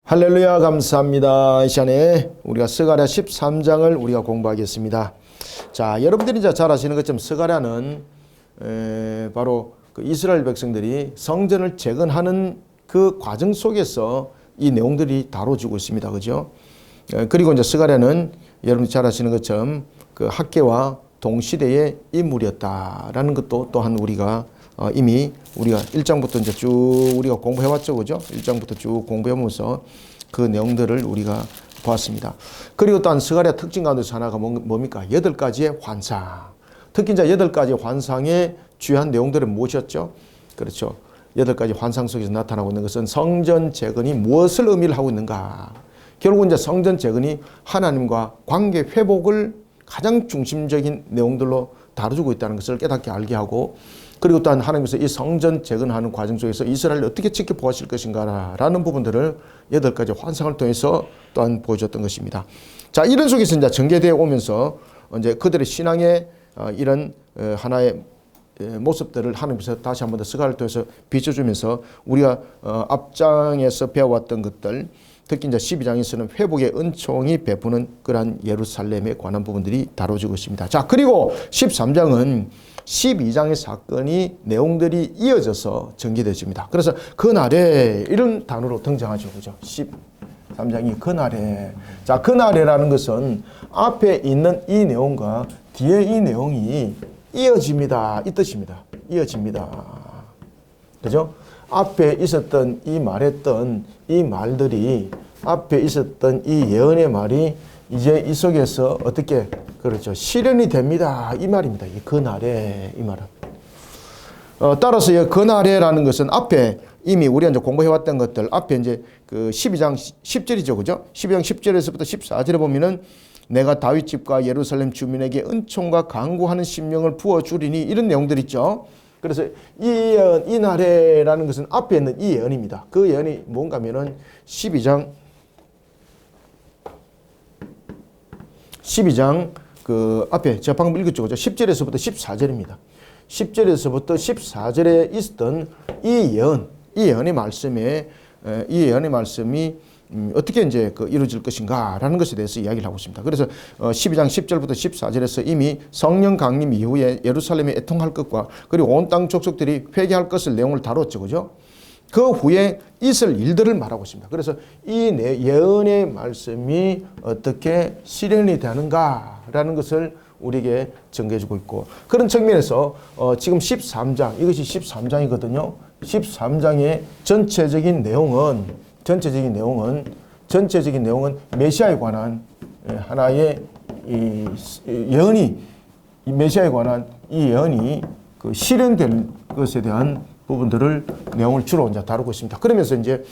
할렐루야, 감사합니다. 이 시간에 우리가 스가랴 13장을 우리가 공부하겠습니다. 자, 여러분들이 이제 잘 아시는 것처럼 스가랴는 바로 그 이스라엘 백성들이 성전을 재건하는 그 과정 속에서 이 내용들이 다뤄지고 있습니다. 그죠? 그리고 이제 스가랴는 여러분이 잘 아시는 것처럼 그 학개와 동시대의 인물이었다라는 것도 또한 우리가 이미 우리가 1장부터 이제 쭉 우리가 공부해 왔죠. 그죠? 1장부터 쭉 공부해 오면서 그 내용들을 우리가 보았습니다. 그리고 또한 스가랴 특징 가운데서 하나가 뭡니까? 8가지의 환상. 특히 이제 8가지 환상의 주요한 내용들은 무엇이었죠? 그렇죠. 8가지 환상 속에서 나타나고 있는 것은 성전 재건이 무엇을 의미를 하고 있는가? 결국 이제 성전 재건이 하나님과 관계 회복을 가장 중심적인 내용들로 다뤄주고 있다는 것을 깨닫게 알게 하고, 그리고 또한 하나님께서 이 성전 재건하는 과정 속에서 이스라엘을 어떻게 지켜보실 것인가라는 부분들을 8가지 환상을 통해서 또한 보여줬던 것입니다. 자, 이런 속에서 이제 전개되어 오면서 이제 그들의 신앙의 이런 하나의 모습들을 하나님께서 다시 한번 더 스가랴를 통해서 비춰주면서 우리가 앞장에서 배워왔던 것들, 특히 이제 12장에서는 회복의 은총이 베푸는 그러한 예루살렘에 관한 부분들이 다뤄지고 있습니다. 자, 그리고 13장은 12장의 사건이 내용들이 이어져서 전개되어집니다. 그래서 그날에 이런 단어로 등장하죠. 그죠? 13장이 그날에. 자, 그날에라는 것은 앞에 있는 이 내용과 뒤에 이 내용이 이어집니다. 이 뜻입니다. 이어집니다. 그죠? 앞에 있었던 이 말했던 이 말들이, 앞에 있었던 이 예언의 말이 이제 이 속에서 어떻게, 그렇죠, 실현이 됩니다. 이 말입니다. 이 그날에, 이 말은. 따라서 이 그날에라는 것은 앞에 이미 우리가 이제 공부해왔던 것들, 앞에 이제 그 12장 10절이죠. 그죠? 12장 10절에서부터 14절에 보면은 내가 다윗 집과 예루살렘 주민에게 은총과 강구하는 심령을 부어주리니, 이런 내용들 있죠. 그래서 이 예언, 이 날에라는 것은 앞에 있는 이 예언입니다. 그 예언이 뭔가 하면은 12장 그 앞에 제가 방금 읽었죠. 그죠? 10절에서부터 14절입니다. 10절에서부터 14절에 있었던 이 예언의 말씀에, 이 예언의 말씀이 어떻게 이제 그 이루어질 것인가라는 것에 대해서 이야기를 하고 있습니다. 그래서 12장 10절부터 14절에서 이미 성령 강림 이후에 예루살렘에 애통할 것과 그리고 온 땅 족속들이 회개할 것을 내용을 다뤘죠. 그죠? 그 후에 있을 일들을 말하고 있습니다. 그래서 이 예언의 말씀이 어떻게 실현이 되는가라는 것을 우리에게 전개해주고 있고, 그런 측면에서 지금 13장, 이것이 13장이거든요. 13장의 전체적인 내용은 메시아에 관한 하나의 이 예언이, 이 메시아에 관한 이 예언이 그 실현될 것에 대한 부분들을 내용을 주로 이제 다루고 있습니다. 그러면서 이제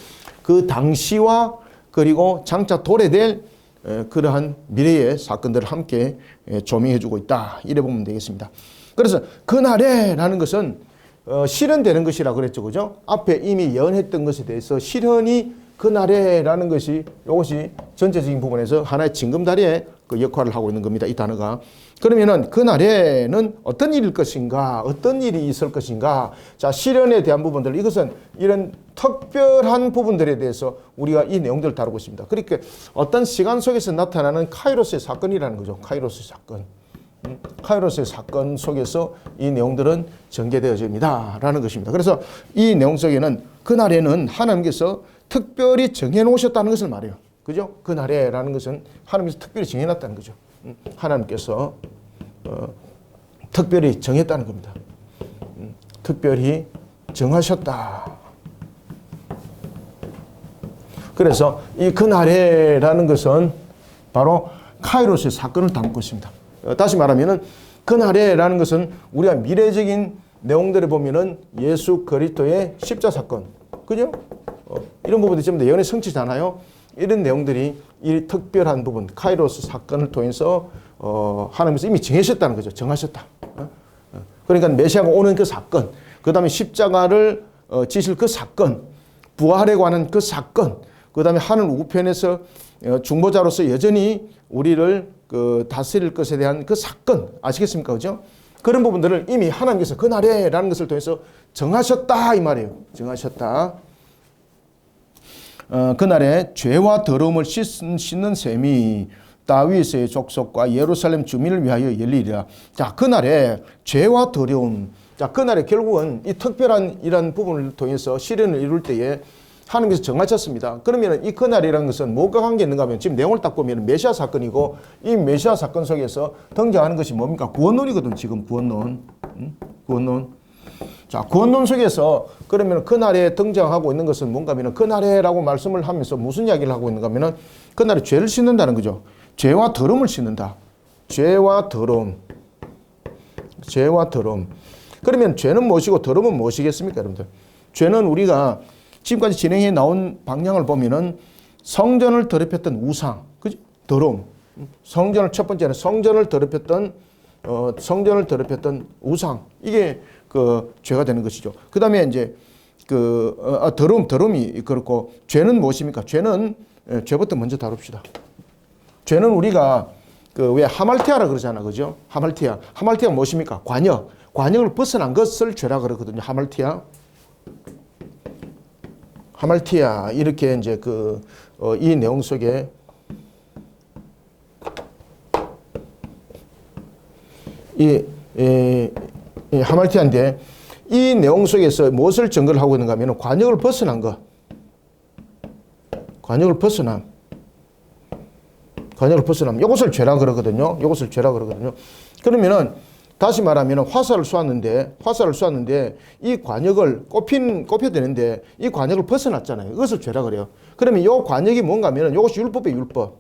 그 당시와 그리고 장차 도래될 그러한 미래의 사건들을 함께 조명해주고 있다, 이래 보면 되겠습니다. 그래서 그날에라는 것은 실현되는 것이라 그랬죠. 그죠? 앞에 이미 예언했던 것에 대해서 실현이 그날에라는 것이, 이것이 전체적인 부분에서 하나의 징검다리의 그 역할을 하고 있는 겁니다. 이 단어가. 그러면은 그날에는 어떤 일일 것인가, 어떤 일이 있을 것인가. 자, 실현에 대한 부분들, 이것은 이런 특별한 부분들에 대해서 우리가 이 내용들을 다루고 있습니다. 그러니까 어떤 시간 속에서 나타나는 카이로스의 사건이라는 거죠. 카이로스의 사건. 카이로스의 사건 속에서 이 내용들은 전개되어집니다라는 것입니다. 그래서 이 내용 속에는 그날에는 하나님께서 특별히 정해놓으셨다는 것을 말해요. 그죠? 그날에라는 것은 하나님께서 특별히 정해놨다는 거죠. 하나님께서 특별히 정했다는 겁니다. 특별히 정하셨다. 그래서 이 그날에라는 것은 바로 카이로스의 사건을 담고 있습니다. 다시 말하면은 그날에라는 것은 우리가 미래적인 내용들을 보면은 예수 그리스도의 십자 사건, 그죠? 이런 부분들이 전부 다 예언의 성취잖아요. 이런 내용들이 이 특별한 부분, 카이로스 사건을 통해서 하나님께서 이미 정하셨다는 거죠. 정하셨다. 그러니까 메시아가 오는 그 사건, 그 다음에 십자가를 지실 그 사건, 부활에 관한 그 사건, 그 다음에 하늘 우편에서 중보자로서 여전히 우리를 그 다스릴 것에 대한 그 사건, 아시겠습니까? 그죠? 그런 부분들을 이미 하나님께서 그날에라는 것을 통해서 정하셨다, 이 말이에요. 정하셨다. 그날에 죄와 더러움을 씻는 셈이 다윗의 족속과 예루살렘 주민을 위하여 열리리라. 자, 그날에 죄와 더러움. 자, 그날에 결국은 이 특별한 이런 부분을 통해서 실현을 이룰 때에 하나님께서 정하셨습니다. 그러면 이 그날이라는 것은 뭐가 관계 있는가 하면 지금 내용을 딱 보면 메시아 사건이고 이 메시아 사건 속에서 등장하는 것이 뭡니까? 구원론이거든. 지금 구원론. 구원론. 자, 구원론 속에서 그러면 그날에 등장하고 있는 것은 뭔가 하면 그날에라고 말씀을 하면서 무슨 이야기를 하고 있는가 하면 그날에 죄를 씻는다는 거죠. 죄와 더러움을 씻는다. 죄와 더러움. 죄와 더러움. 그러면 죄는 무엇이고 더러움은 무엇이겠습니까, 여러분들? 죄는 우리가 지금까지 진행해 나온 방향을 보면은 성전을 더럽혔던 우상, 그죠? 더러움. 성전을 첫 번째는 성전을 더럽혔던 우상. 이게 그 죄가 되는 것이죠. 그다음에 이제 더러움이 그렇고 죄는 무엇입니까? 죄부터 먼저 다룹시다. 죄는 우리가 왜 하말티아라 그러잖아, 그죠? 하말티아가 무엇입니까? 관역을 벗어난 것을 죄라 그러거든요. 하말티아 이렇게 이제 이 내용 속에 이 하말티아인데 이 내용 속에서 무엇을 증거를 하고 있는가 하면 관역을 벗어난 것. 관역을 벗어남. 이것을 죄라 그러거든요. 그러면은 다시 말하면 화살을 쏘았는데 이 관역을 꼽혀 되는데 이 관역을 벗어났잖아요. 이것을 죄라 그래요. 그러면 이 관역이 뭔가 하면 이것이 율법이에요. 율법.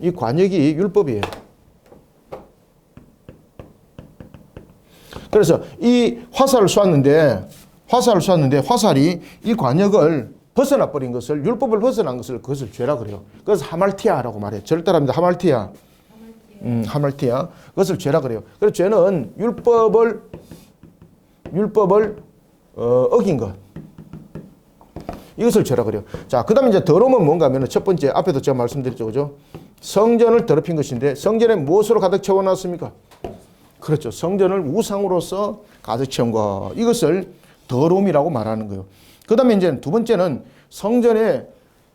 이 관역이 율법이에요. 그래서 이 화살을 쏘았는데 화살이 이 관역을 벗어나 버린 것을, 율법을 벗어난 것을, 그것을 죄라 그래요. 그래서 하말티아라고 말해요. 절대 따라합니다. 하말티아. 그것을 죄라 그래요. 그래서 죄는 율법을 어긴 것. 이것을 죄라 그래요. 자, 그 다음에 이제 더러움은 뭔가 하면 첫 번째, 앞에도 제가 말씀드렸죠. 그죠? 성전을 더럽힌 것인데, 성전에 무엇으로 가득 채워놨습니까? 그렇죠. 성전을 우상으로서 가득 채운 것. 이것을 더러움이라고 말하는 거예요. 그 다음에 이제 두 번째는 성전에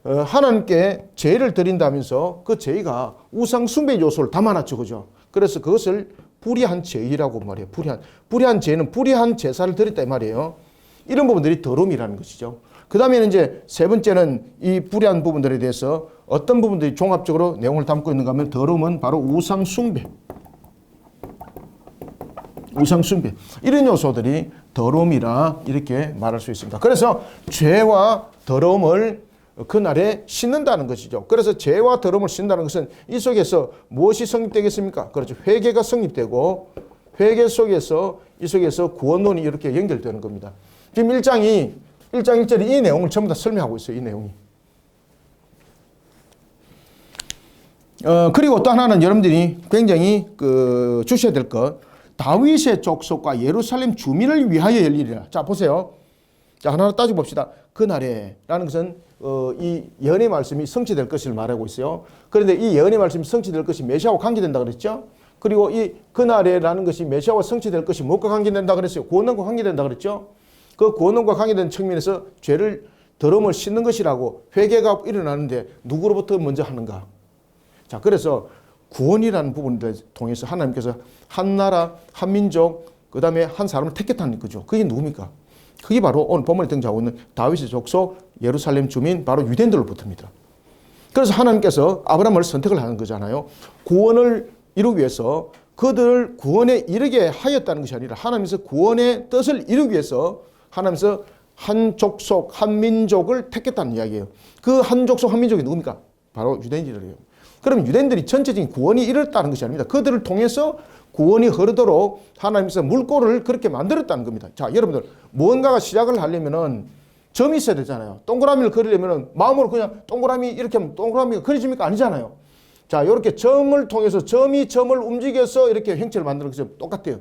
하나님께 제의를 드린다면서 그 제의가 우상 숭배 요소를 담아놨죠. 그죠? 그래서 그것을 불의한 제의라고 말해요. 불의한 제의는 불의한 제사를 드렸다 이 말이에요. 이런 부분들이 더러움이라는 것이죠. 그 다음에는 이제 세 번째는 이 불의한 부분들에 대해서 어떤 부분들이 종합적으로 내용을 담고 있는가 하면 더러움은 바로 우상 숭배. 이런 요소들이 더러움이라 이렇게 말할 수 있습니다. 그래서 죄와 더러움을 그날에 씻는다는 것이죠. 그래서 죄와 더러움을 씻는다는 것은 이 속에서 무엇이 성립되겠습니까? 그렇죠. 회개가 성립되고 회개 속에서 이 속에서 구원론이 이렇게 연결되는 겁니다. 지금 1장 1절이 이 내용을 전부 다 설명하고 있어요. 이 내용이. 그리고 또 하나는 여러분들이 굉장히 주셔야 될 것. 다윗의 족속과 예루살렘 주민을 위하여 열리리라. 자, 보세요. 자, 하나하나 따져봅시다. 그날에라는 것은 이 예언의 말씀이 성취될 것을 말하고 있어요. 그런데 이 예언의 말씀이 성취될 것이 메시아와 관계된다 그랬죠. 그리고 이 그날에라는 것이 메시아와 성취될 것이 무엇과 관계된다 그랬어요. 구원론과 관계된다 그랬죠. 그 구원론과 관계된 측면에서 죄를 더러움을 씻는 것이라고 회개가 일어나는데 누구로부터 먼저 하는가. 자, 그래서 구원이라는 부분을 통해서 하나님께서 한 나라, 한 민족, 그 다음에 한 사람을 택했다는 거죠. 그게 누굽니까? 그게 바로 오늘 본문에 등장하고 있는 다윗의 족속, 예루살렘 주민, 바로 유대인들로부터입니다. 그래서 하나님께서 아브라함을 선택을 하는 거잖아요. 구원을 이루기 위해서 그들을 구원에 이르게 하였다는 것이 아니라 하나님께서 구원의 뜻을 이루기 위해서 하나님께서 한 족속, 한 민족을 택했다는 이야기예요. 그 한 족속, 한 민족이 누굽니까? 바로 유대인들이에요. 그럼 유대인들이 전체적인 구원이 이뤘다는 것이 아닙니다. 그들을 통해서 구원이 흐르도록 하나님께서 물꼬를 그렇게 만들었다는 겁니다. 자, 여러분들 무언가가 시작을 하려면은 점이 있어야 되잖아요. 동그라미를 그리려면은 마음으로 그냥 동그라미 이렇게 하면 동그라미가 그려집니까? 아니잖아요. 자, 이렇게 점을 통해서 점이 점을 움직여서 이렇게 형체를 만드는 것이 똑같아요.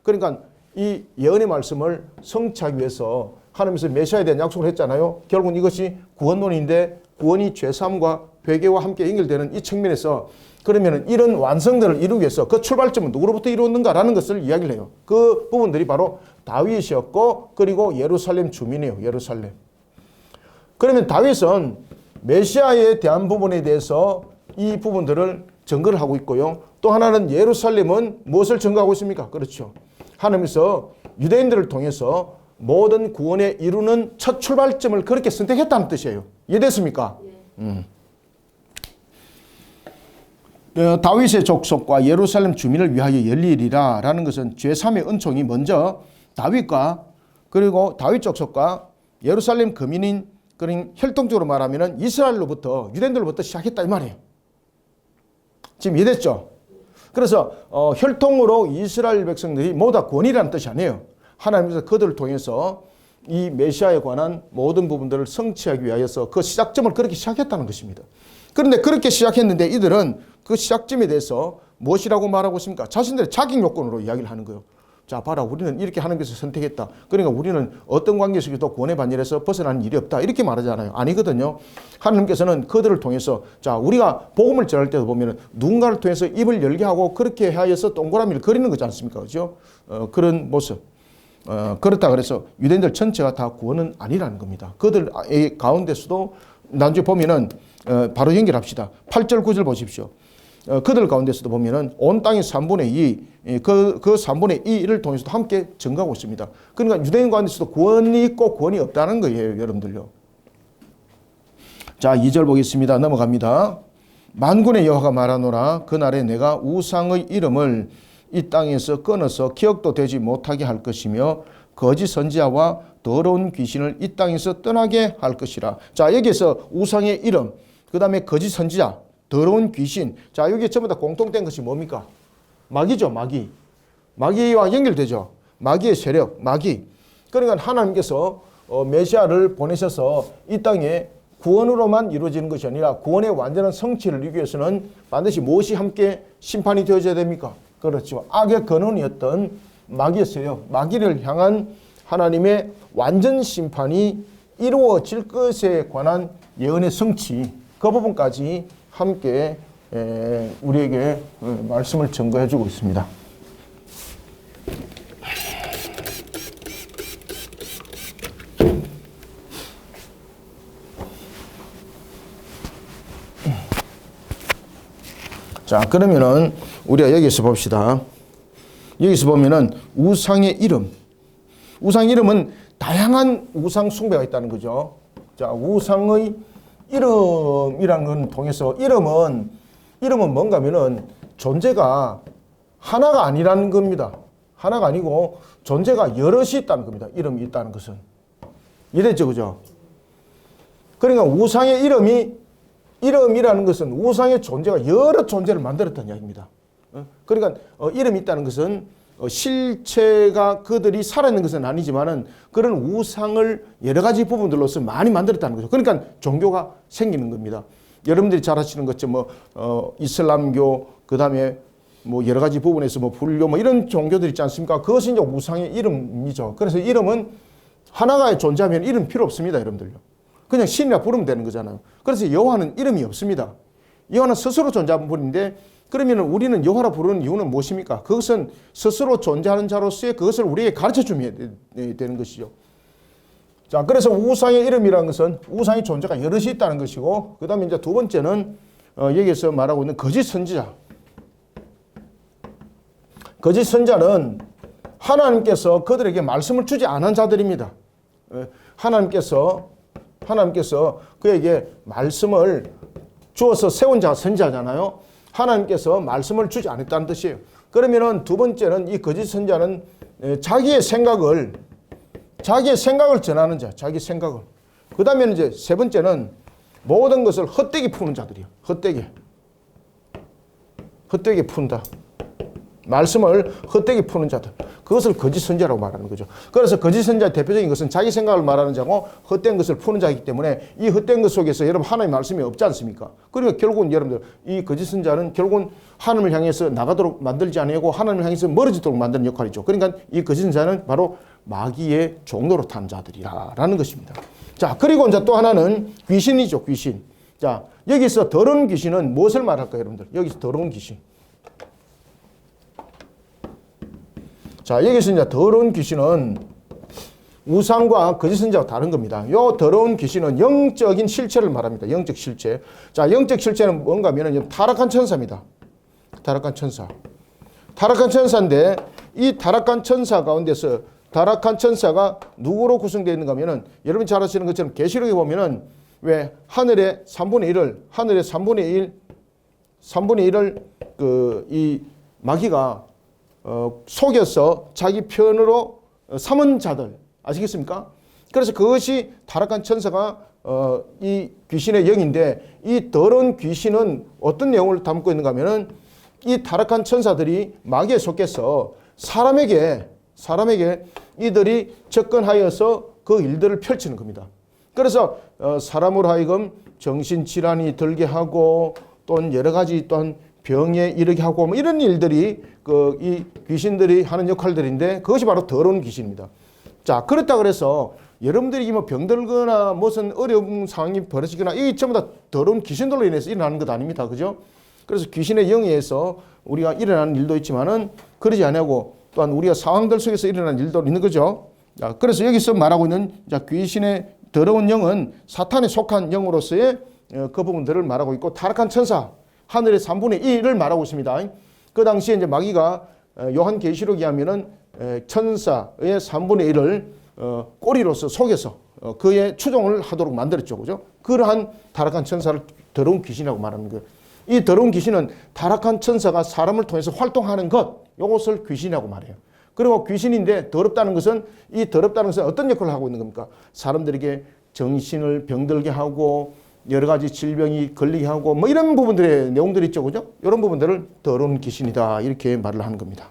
그러니까 이 예언의 말씀을 성취하기 위해서 하나님께서 메시아에 대한 약속을 했잖아요. 결국은 이것이 구원론인데 구원이 죄사함과 회개와 함께 연결되는 이 측면에서 그러면 이런 완성들을 이루기 위해서 그 출발점은 누구로부터 이루었는가라는 것을 이야기를 해요. 그 부분들이 바로 다윗이었고 그리고 예루살렘 주민이에요. 예루살렘. 그러면 다윗은 메시아에 대한 부분에 대해서 이 부분들을 증거를 하고 있고요. 또 하나는 예루살렘은 무엇을 증거하고 있습니까? 그렇죠. 하나님께서 유대인들을 통해서 모든 구원에 이루는 첫 출발점을 그렇게 선택했다는 뜻이에요. 이해됐습니까? 다윗의 족속과 예루살렘 주민을 위하여 열리리라 라는 것은 제3의 은총이 먼저 다윗과 그리고 다윗 족속과 예루살렘 거민인 그런 혈통적으로 말하면 이스라엘로부터 유대인들로부터 시작했다 이 말이에요. 지금 이해됐죠? 그래서 혈통으로 이스라엘 백성들이 모두 다 구원이라는 뜻이 아니에요. 하나님께서 그들을 통해서 이 메시아에 관한 모든 부분들을 성취하기 위하여서 그 시작점을 그렇게 시작했다는 것입니다. 그런데 그렇게 시작했는데 이들은 그 시작점에 대해서 무엇이라고 말하고 있습니까? 자신들의 자격 요건으로 이야기를 하는 거예요. 자, 봐라. 우리는 이렇게 하나님께서 선택했다. 그러니까 우리는 어떤 관계에서도 구원의 반열에서 벗어나는 일이 없다. 이렇게 말하잖아요. 아니거든요. 하나님께서는 그들을 통해서 자, 우리가 복음을 전할 때도 보면은 누군가를 통해서 입을 열게 하고 그렇게 하여서 동그라미를 그리는 거지 않습니까? 그죠? 그런 모습. 그렇다 그래서 유대인들 전체가 다 구원은 아니라는 겁니다. 그들 가운데서도 나중에 보면은 바로 연결합시다. 8절 9절 보십시오. 그들 가운데서도 보면은 온 땅의 3분의 2, 그 3분의 2를 통해서도 함께 증가하고 있습니다. 그러니까 유대인 가운데서도 구원이 있고 구원이 없다는 거예요, 여러분들요. 자, 2절 보겠습니다. 넘어갑니다. 만군의 여호와가 말하노라 그날에 내가 우상의 이름을 이 땅에서 끊어서 기억도 되지 못하게 할 것이며 거짓 선지자와 더러운 귀신을 이 땅에서 떠나게 할 것이라. 자, 여기에서 우상의 이름, 그 다음에 거짓 선지자, 더러운 귀신. 자, 여기 전부 다 공통된 것이 뭡니까? 마귀죠, 마귀. 마귀와 연결되죠. 마귀의 세력, 마귀. 그러니까 하나님께서 메시아를 보내셔서 이 땅에 구원으로만 이루어지는 것이 아니라 구원의 완전한 성취를 이루기 위해서는 반드시 무엇이 함께 심판이 되어져야 됩니까? 그렇죠. 악의 근원이었던 마귀의 세력, 마귀를 향한 하나님의 완전 심판이 이루어질 것에 관한 예언의 성취, 그 부분까지 함께 우리에게 말씀을 증거해 주고 있습니다. 자, 그러면은 우리가 여기서 봅시다. 여기서 보면은 우상의 이름. 우상 이름은 다양한 우상 숭배가 있다는 거죠. 자, 우상의 이름이라는 건 통해서 이름은 뭔가 하면은 존재가 하나가 아니라는 겁니다. 하나가 아니고 존재가 여럿이 있다는 겁니다. 이름이 있다는 것은. 이해됐죠? 그죠? 그러니까 우상의 이름이라는 것은 우상의 존재가 여러 존재를 만들었다는 이야기입니다. 그러니까 이름이 있다는 것은 실체가 그들이 살아있는 것은 아니지만은 그런 우상을 여러 가지 부분들로서 많이 만들었다는 거죠. 그러니까 종교가 생기는 겁니다. 여러분들이 잘 아시는 것처럼 이슬람교, 그 다음에 여러 가지 부분에서 불교 이런 종교들 있지 않습니까? 그것이 이제 우상의 이름이죠. 그래서 이름은 하나가 존재하면 이름 필요 없습니다, 여러분들요. 그냥 신이라 부르면 되는 거잖아요. 그래서 여호와는 이름이 없습니다. 여호와는 스스로 존재하는 분인데 그러면 우리는 여호와라 부르는 이유는 무엇입니까? 그것은 스스로 존재하는 자로서의 그것을 우리에게 가르쳐주면 되는 것이죠. 자, 그래서 우상의 이름이라는 것은 우상의 존재가 여럿이 있다는 것이고, 그 다음에 이제 두 번째는 여기에서 말하고 있는 거짓 선지자. 거짓 선지자는 하나님께서 그들에게 말씀을 주지 않은 자들입니다. 하나님께서 그에게 말씀을 주어서 세운 자가 선지자잖아요. 하나님께서 말씀을 주지 않았다는 뜻이에요. 그러면은 두 번째는 이 거짓 선지자는 자기의 생각을 전하는 자, 자기 생각을. 그 다음에는 이제 세 번째는 모든 것을 헛되게 푸는 자들이에요. 헛되게 푼다. 말씀을 헛되게 푸는 자들. 그것을 거짓 선지자라고 말하는 거죠. 그래서 거짓 선지자의 대표적인 것은 자기 생각을 말하는 자고 헛된 것을 푸는 자이기 때문에 이 헛된 것 속에서 여러분 하나님의 말씀이 없지 않습니까? 그러니까 결국은 여러분들 이 거짓 선지자는 결국은 하나님을 향해서 나가도록 만들지 아니하고 하나님을 향해서 멀어지도록 만드는 역할이죠. 그러니까 이 거짓 선지자는 바로 마귀의 종로로 탄 자들이라는 것입니다. 자, 그리고 이제 또 하나는 귀신이죠, 귀신. 자, 여기서 더러운 귀신은 무엇을 말할까요, 여러분들? 여기서 더러운 귀신. 자, 여기서 이제 더러운 귀신은 우상과 거짓 선지자와 다른 겁니다. 요 더러운 귀신은 영적인 실체를 말합니다. 영적 실체. 자, 영적 실체는 뭔가 하면 타락한 천사입니다. 타락한 천사. 타락한 천사인데 이 타락한 천사 가운데서 타락한 천사가 누구로 구성되어 있는가 하면은 여러분이 잘 아시는 것처럼 계시록에 보면은 왜 하늘의 3분의 1을 이 마귀가 속여서 자기 편으로 삼은 자들 아시겠습니까? 그래서 그것이 타락한 천사가 이 귀신의 영인데 이 더러운 귀신은 어떤 내용을 담고 있는가 하면은 이 타락한 천사들이 마귀에 속해서 사람에게 이들이 접근하여서 그 일들을 펼치는 겁니다. 그래서 사람으로 하여금 정신질환이 들게 하고 또는 여러 가지 또한 병에 이르게 하고 뭐 이런 일들이 이 귀신들이 하는 역할들인데 그것이 바로 더러운 귀신입니다. 자, 그렇다 그래서 여러분들이 뭐 병들거나 무슨 어려운 상황이 벌어지거나 이 전부 다 더러운 귀신들로 인해서 일어나는 것 아닙니다. 그죠? 그래서 귀신의 영에 의해서 우리가 일어나는 일도 있지만은 그러지 않고 또한 우리가 상황들 속에서 일어나는 일도 있는 거죠. 자, 그래서 여기서 말하고 있는 귀신의 더러운 영은 사탄에 속한 영으로서의 그 부분들을 말하고 있고 타락한 천사 하늘의 3분의 1을 말하고 있습니다. 그 당시에 이제 마귀가 요한계시록에 하면은 천사의 3분의 1을 꼬리로서 속여서 그의 추종을 하도록 만들었죠. 그죠? 그러한 타락한 천사를 더러운 귀신이라고 말하는 거예요. 이 더러운 귀신은 타락한 천사가 사람을 통해서 활동하는 것, 이것을 귀신이라고 말해요. 그리고 귀신인데 더럽다는 것은 이 더럽다는 것은 어떤 역할을 하고 있는 겁니까? 사람들에게 정신을 병들게 하고 여러 가지 질병이 걸리게 하고 뭐 이런 부분들의 내용들이 있죠. 그죠? 이런 부분들을 더러운 귀신이다. 이렇게 말을 하는 겁니다.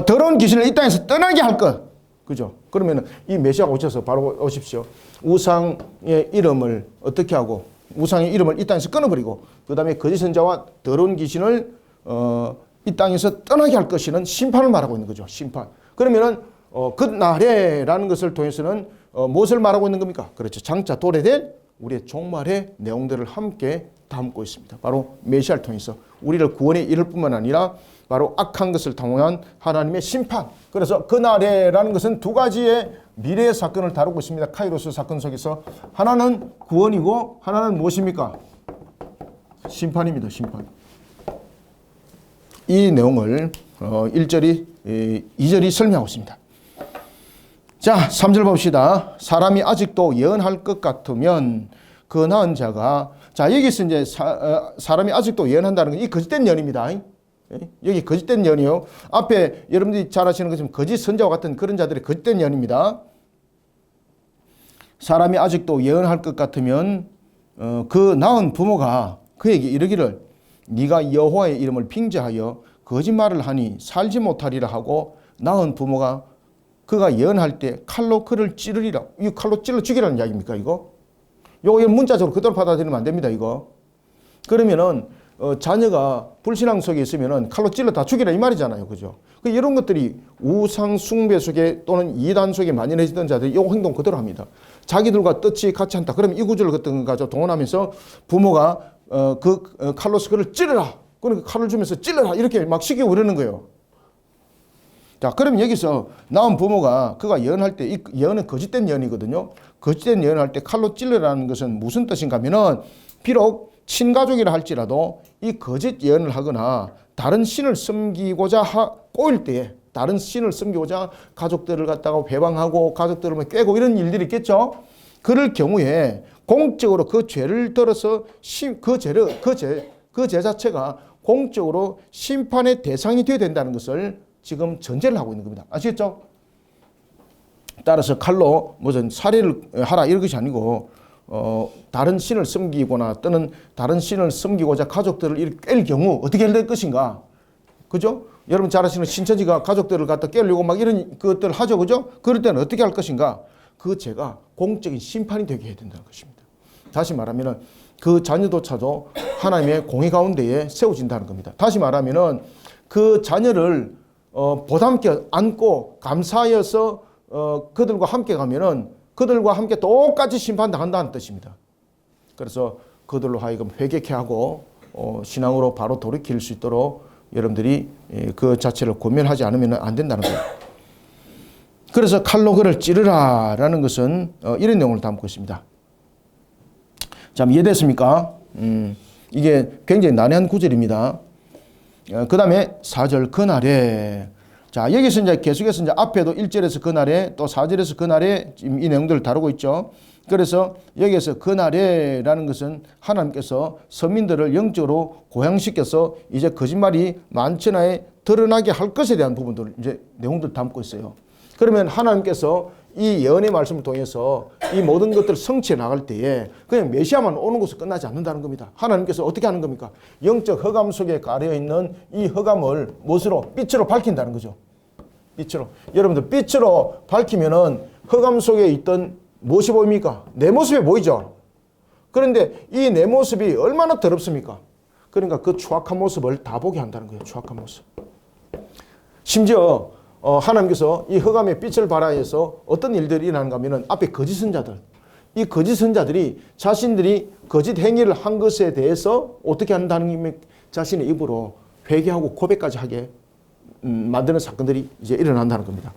더러운 귀신을 이 땅에서 떠나게 할 것. 그죠? 그러면 이 메시아가 오셔서 바로 오십시오. 우상의 이름을 어떻게 하고 우상의 이름을 이 땅에서 끊어버리고 그 다음에 거짓 선자와 더러운 귀신을 이 땅에서 떠나게 할 것이는 심판을 말하고 있는 거죠. 심판. 그러면은 그 날에라는 것을 통해서는 무엇을 말하고 있는 겁니까? 그렇죠. 장차 도래될 우리의 종말의 내용들을 함께 담고 있습니다. 바로 메시아를 통해서 우리를 구원에 이를 뿐만 아니라 바로 악한 것을 당한 하나님의 심판. 그래서 그 날에라는 것은 두 가지의 미래의 사건을 다루고 있습니다. 카이로스 사건 속에서 하나는 구원이고 하나는 무엇입니까? 심판입니다. 심판. 이 내용을 1절이 2절이 설명하고 있습니다. 자, 3절 봅시다. 사람이 아직도 예언할 것 같으면 그 나은 자가 자, 여기서 이제 사람이 아직도 예언한다는 건 이 거짓된 예언입니다. 여기 거짓된 예언이요. 앞에 여러분들이 잘 아시는 것처럼 거짓 선자와 같은 그런 자들의 거짓된 예언입니다. 사람이 아직도 예언할 것 같으면 그 낳은 부모가 그에게 이르기를 네가 여호와의 이름을 빙자하여 거짓말을 하니 살지 못하리라 하고 낳은 부모가 그가 예언할 때 칼로 그를 찌르리라. 이 칼로 찔러 죽이라는 이야기입니까 이거? 요거 문자적으로 그대로 받아들이면 안 됩니다 이거. 그러면은 자녀가 불신앙 속에 있으면은 칼로 찔러 다 죽이라 이 말이잖아요. 그죠? 이런 것들이 우상 숭배 속에 또는 이단 속에 만연해지던 자들이 이 행동 그대로 합니다. 자기들과 뜻이 같이 한다. 그러면 이 구절을 그때 가지고 동원하면서 부모가 칼로서 그를 찔러라. 그러니까 칼을 주면서 찔러라. 이렇게 막 시키고 그러는 거예요. 자, 그러면 여기서 낳은 부모가 그가 예언할 때, 이 예언은 거짓된 예언이거든요. 거짓된 예언할 때 칼로 찔러라는 것은 무슨 뜻인가 하면은 비록 친가족이라 할지라도 이 거짓 예언을 하거나 다른 신을 섬기고자 꼬일 때에 다른 신을 섬기고자 가족들을 갖다가 회방하고 가족들을 꿰고 이런 일들이 있겠죠. 그럴 경우에 공적으로 그 죄를 들어서 그 죄 자체가 공적으로 심판의 대상이 되어야 된다는 것을 지금 전제를 하고 있는 겁니다. 아시겠죠? 따라서 칼로 무슨 살해를 하라 이런 것이 아니고 다른 신을 섬기거나 또는 다른 신을 섬기고자 가족들을 이렇게 깰 경우 어떻게 될 것인가? 그죠? 여러분 잘 아시는 신천지가 가족들을 갖다 깨려고 막 이런 것들을 하죠. 그죠? 그럴 때는 어떻게 할 것인가? 그 죄가 공적인 심판이 되게 해야 된다는 것입니다. 다시 말하면은 그 자녀조차도 하나님의 공의 가운데에 세워진다는 겁니다. 다시 말하면은 그 자녀를 보담께 안고 감사하여서 그들과 함께 가면은 그들과 함께 똑같이 심판당한다는 뜻입니다. 그래서 그들로 하여금 회개케 하고 신앙으로 바로 돌이킬 수 있도록 여러분들이 그 자체를 고면하지 않으면 안 된다는 거예요. 그래서 칼로 그를 찌르라라는 것은 이런 내용을 담고 있습니다. 자, 이해됐습니까? 이게 굉장히 난해한 구절입니다. 그 다음에 4절 그날에, 자, 여기서 이제 계속해서 이제 앞에도 1절에서 그날에 또 4절에서 그날에 지금 이 내용들을 다루고 있죠. 그래서 여기에서 그날에라는 것은 하나님께서 서민들을 영적으로 고양시켜서 이제 거짓말이 만천하에 드러나게 할 것에 대한 부분들을 이제 내용들을 담고 있어요. 그러면 하나님께서 이 예언의 말씀을 통해서 이 모든 것들을 성취해 나갈 때에 그냥 메시아만 오는 것으로 끝나지 않는다는 겁니다. 하나님께서 어떻게 하는 겁니까? 영적 흑암 속에 가려 있는 이 흑암을 무엇으로? 빛으로 밝힌다는 거죠. 빛으로. 여러분들 빛으로 밝히면은 흑암 속에 있던 무엇이 보입니까? 내 모습이 보이죠. 그런데 이 내 모습이 얼마나 더럽습니까? 그러니까 그 추악한 모습을 다 보게 한다는 거예요. 추악한 모습. 심지어 하나님께서 이 흑암의 빛을 발하여서 어떤 일들이 일어나는가 하면은 앞에 거짓 선자들, 이 거짓 선자들이 자신들이 거짓 행위를 한 것에 대해서 어떻게 한다는 게 자신의 입으로 회개하고 고백까지 하게 만드는 사건들이 이제 일어난다는 겁니다.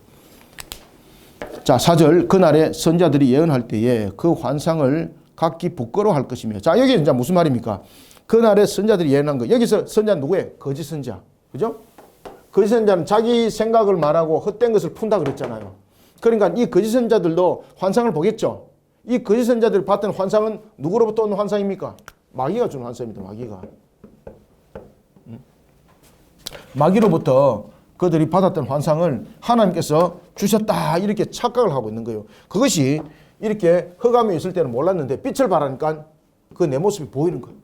자, 4절 그날에 선자들이 예언할 때에 그 환상을 각기 부끄러워할 것이며, 자, 여기 이제 무슨 말입니까? 그날에 선자들이 예언한 거, 여기서 선자는 누구예요? 거짓 선자, 그죠? 거짓 선자는 자기 생각을 말하고 헛된 것을 푼다 그랬잖아요. 그러니까 이 거짓 선자들도 환상을 보겠죠. 이 거짓 선자들이 봤던 환상은 누구로부터 온 환상입니까? 마귀가 준 환상입니다. 마귀로부터 그들이 받았던 환상을 하나님께서 주셨다 이렇게 착각을 하고 있는 거예요. 그것이 이렇게 흑암에 있을 때는 몰랐는데 빛을 발하니까 그 내 모습이 보이는 거예요.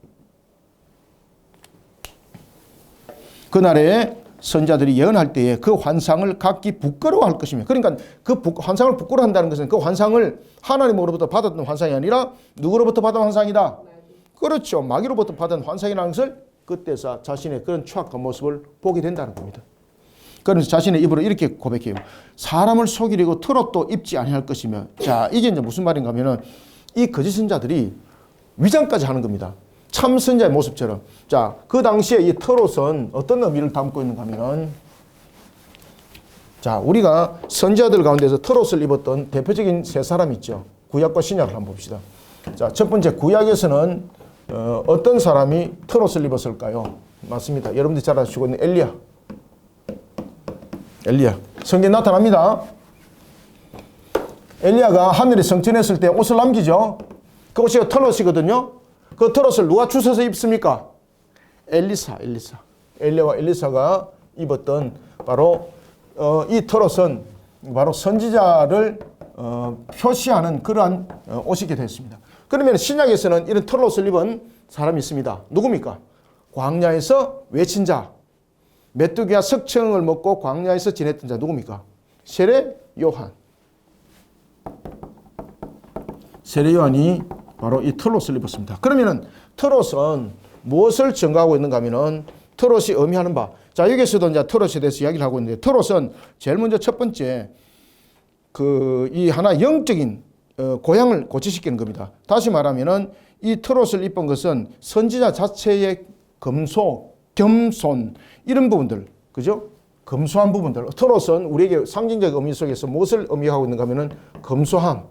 그날에 선자들이 예언할 때에 그 환상을 각기 부끄러워할 것이며, 그러니까 그 환상을 부끄러워한다는 것은 그 환상을 하나님으로부터 받았던 환상이 아니라 누구로부터 받은 환상이다? 그렇죠. 마귀로부터 받은 환상이라는 것을 그때서 자신의 그런 추악한 모습을 보게 된다는 겁니다. 그래서 자신의 입으로 이렇게 고백해요. 사람을 속이려고 트롯도 입지 아니할 것이며, 자, 이게 이제 무슨 말인가 하면은 이 거짓 선자들이 위장까지 하는 겁니다. 참 선자의 모습처럼. 자, 그 당시에 이 트롯은 어떤 의미를 담고 있는가 하면은, 자, 우리가 선지자들 가운데서 트롯을 입었던 대표적인 세 사람 있죠. 구약과 신약을 한번 봅시다. 자, 첫 번째 구약에서는 어떤 사람이 트롯을 입었을까요? 맞습니다. 여러분들이 잘 아시고 있는 엘리야. 성경에 나타납니다. 엘리야가 하늘에 성천했을 때 옷을 남기죠. 그 옷이 트롯이거든요. 그 트롯을 누가 주워서 입습니까? 엘리야와 엘리사가 입었던 바로 이 트롯은 바로 선지자를 표시하는 그러한 옷이게 됐습니다. 그러면 신약에서는 이런 트롯을 입은 사람이 있습니다. 누굽니까? 광야에서 외친 자, 메뚜기와 석청을 먹고 광야에서 지냈던 자 누굽니까? 세례 요한. 세례 요한이 바로 이 트롯을 입었습니다. 그러면은 트롯은 무엇을 증거하고 있는가 하면은 트롯이 의미하는 바. 자, 여기서도 이제 트롯에 대해서 이야기를 하고 있는데, 트롯은 제일 먼저 첫 번째 이 하나 영적인 고향을 고치시키는 겁니다. 다시 말하면은 이 트롯을 입은 것은 선지자 자체의 겸손 이런 부분들, 그죠? 검소한 부분들. 트롯은 우리에게 상징적 의미 속에서 무엇을 의미하고 있는가 하면은 검소함.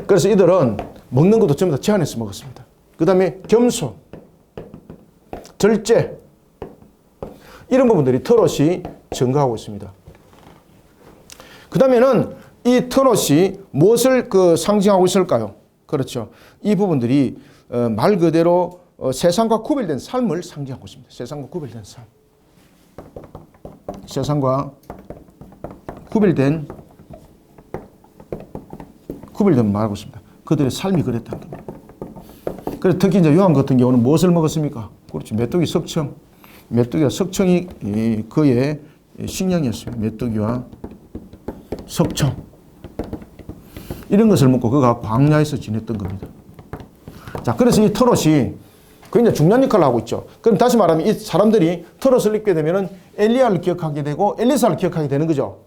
그래서 이들은 먹는 것도 전부 다 제한해서 먹었습니다. 그 다음에 겸손, 절제, 이런 부분들이 트롯이 증거하고 있습니다. 그 다음에는 이 트롯이 무엇을 상징하고 있을까요? 그렇죠. 이 부분들이 말 그대로 세상과 구별된 삶을 상징하고 있습니다. 세상과 구별된 삶. 세상과 구별된 말하고 있습니다. 그들의 삶이 그랬다는 겁니다. 그래서 특히 이제 요한 같은 경우는 무엇을 먹었습니까? 그렇죠. 메뚜기 석청. 메뚜기와 석청이 그의 식량이었습니다. 메뚜기와 석청. 이런 것을 먹고 그가 광야에서 지냈던 겁니다. 자, 그래서 이 트롯이 굉장히 중요한 역할을 하고 있죠. 그럼 다시 말하면 이 사람들이 트롯을 입게 되면은 엘리야를 기억하게 되고 엘리사를 기억하게 되는 거죠.